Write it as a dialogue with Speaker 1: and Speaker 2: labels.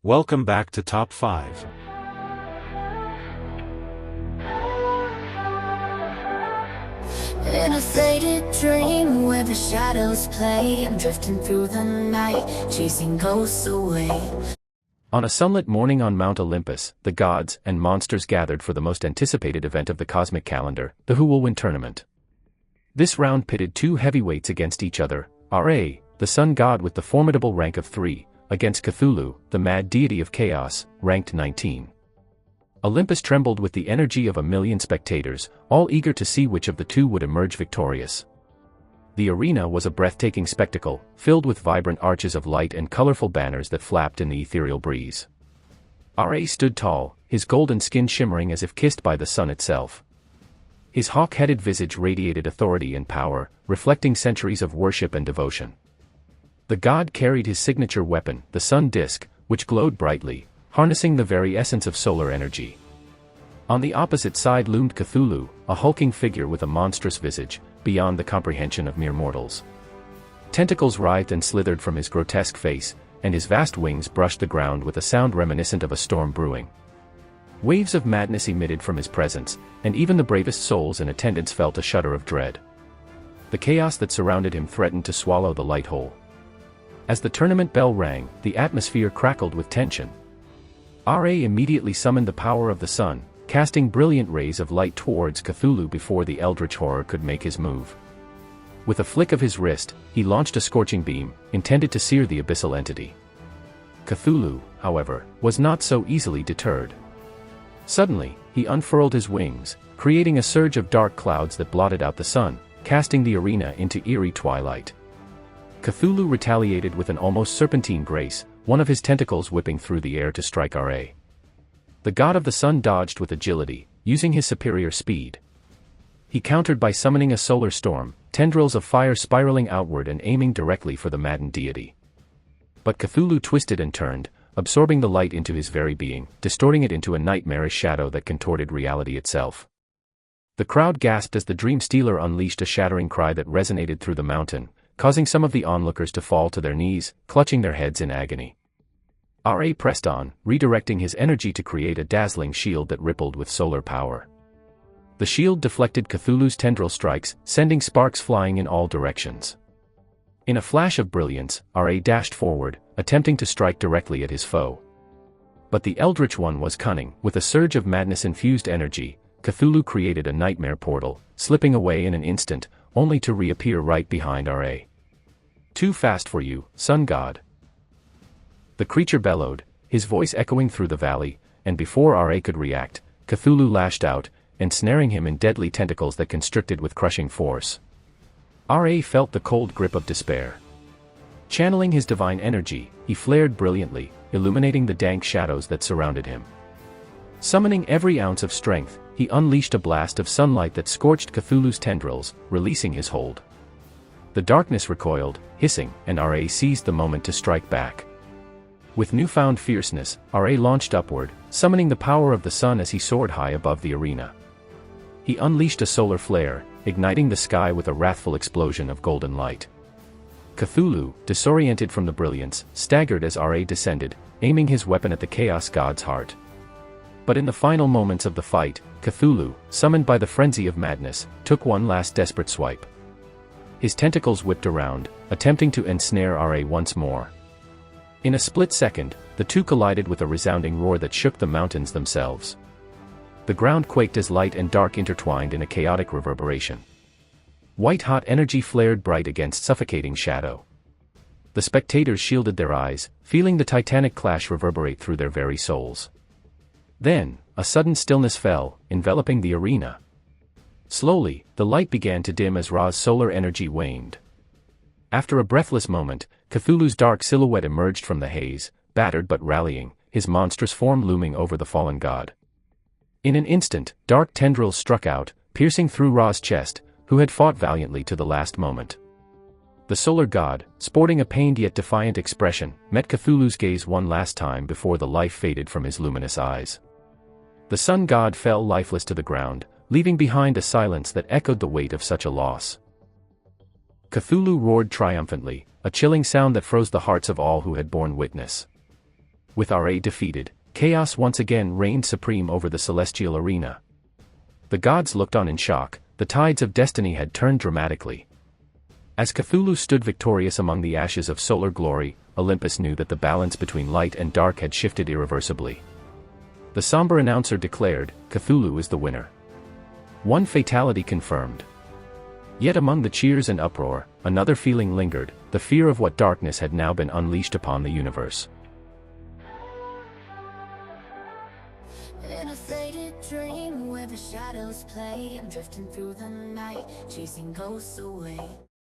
Speaker 1: Welcome back to Top 5.
Speaker 2: In a faded dream where the shadows play, I'm drifting through the night, chasing ghosts away.
Speaker 3: On a sunlit morning on Mount Olympus, the gods and monsters gathered for the most anticipated event of the cosmic calendar, the Who Will Win tournament. This round pitted two heavyweights against each other, Ra, the sun god with the formidable rank of 3, against Cthulhu, the mad deity of chaos, ranked 19. Olympus trembled with the energy of 1,000,000 spectators, all eager to see which of the two would emerge victorious. The arena was a breathtaking spectacle, filled with vibrant arches of light and colorful banners that flapped in the ethereal breeze. Ra stood tall, his golden skin shimmering as if kissed by the sun itself. His hawk-headed visage radiated authority and power, reflecting centuries of worship and devotion. The god carried his signature weapon, the sun disk, which glowed brightly, harnessing the very essence of solar energy. On the opposite side loomed Cthulhu, a hulking figure with a monstrous visage, beyond the comprehension of mere mortals. Tentacles writhed and slithered from his grotesque face, and his vast wings brushed the ground with a sound reminiscent of a storm brewing. Waves of madness emitted from his presence, and even the bravest souls in attendance felt a shudder of dread. The chaos that surrounded him threatened to swallow the light whole. As the tournament bell rang, the atmosphere crackled with tension. Ra immediately summoned the power of the sun, casting brilliant rays of light towards Cthulhu before the eldritch horror could make his move. With a flick of his wrist, he launched a scorching beam, intended to sear the abyssal entity. Cthulhu, however, was not so easily deterred. Suddenly, he unfurled his wings, creating a surge of dark clouds that blotted out the sun, casting the arena into eerie twilight. Cthulhu retaliated with an almost serpentine grace, one of his tentacles whipping through the air to strike Ra. The god of the sun dodged with agility, using his superior speed. He countered by summoning a solar storm, tendrils of fire spiraling outward and aiming directly for the maddened deity. But Cthulhu twisted and turned, absorbing the light into his very being, distorting it into a nightmarish shadow that contorted reality itself. The crowd gasped as the dream stealer unleashed a shattering cry that resonated through the mountain, causing some of the onlookers to fall to their knees, clutching their heads in agony. Ra pressed on, redirecting his energy to create a dazzling shield that rippled with solar power. The shield deflected Cthulhu's tendril strikes, sending sparks flying in all directions. In a flash of brilliance, Ra dashed forward, attempting to strike directly at his foe. But the Eldritch One was cunning. With a surge of madness-infused energy, Cthulhu created a nightmare portal, slipping away in an instant, only to reappear right behind Ra. "Too fast for you, sun god," the creature bellowed, his voice echoing through the valley, and before Ra could react, Cthulhu lashed out, ensnaring him in deadly tentacles that constricted with crushing force. Ra felt the cold grip of despair. Channeling his divine energy, he flared brilliantly, illuminating the dank shadows that surrounded him. Summoning every ounce of strength, he unleashed a blast of sunlight that scorched Cthulhu's tendrils, releasing his hold. The darkness recoiled, hissing, and Ra seized the moment to strike back. With newfound fierceness, Ra launched upward, summoning the power of the sun as he soared high above the arena. He unleashed a solar flare, igniting the sky with a wrathful explosion of golden light. Cthulhu, disoriented from the brilliance, staggered as Ra descended, aiming his weapon at the chaos god's heart. But in the final moments of the fight, Cthulhu, summoned by the frenzy of madness, took one last desperate swipe. His tentacles whipped around, attempting to ensnare Ra once more. In a split second, the two collided with a resounding roar that shook the mountains themselves. The ground quaked as light and dark intertwined in a chaotic reverberation. White-hot energy flared bright against suffocating shadow. The spectators shielded their eyes, feeling the titanic clash reverberate through their very souls. Then, a sudden stillness fell, enveloping the arena. Slowly, the light began to dim as Ra's solar energy waned. After a breathless moment, Cthulhu's dark silhouette emerged from the haze, battered but rallying, his monstrous form looming over the fallen god. In an instant, dark tendrils struck out, piercing through Ra's chest, who had fought valiantly to the last moment. The solar god, sporting a pained yet defiant expression, met Cthulhu's gaze one last time before the life faded from his luminous eyes. The sun god fell lifeless to the ground, leaving behind a silence that echoed the weight of such a loss. Cthulhu roared triumphantly, a chilling sound that froze the hearts of all who had borne witness. With Ra defeated, chaos once again reigned supreme over the celestial arena. The gods looked on in shock. The tides of destiny had turned dramatically. As Cthulhu stood victorious among the ashes of solar glory, Olympus knew that the balance between light and dark had shifted irreversibly. The somber announcer declared, "Cthulhu is the winner." One fatality confirmed. Yet among the cheers and uproar, another feeling lingered, the fear of what darkness had now been unleashed upon the universe.
Speaker 2: In a faded dream where the shadows play, I'm drifting through the night, chasing ghosts away.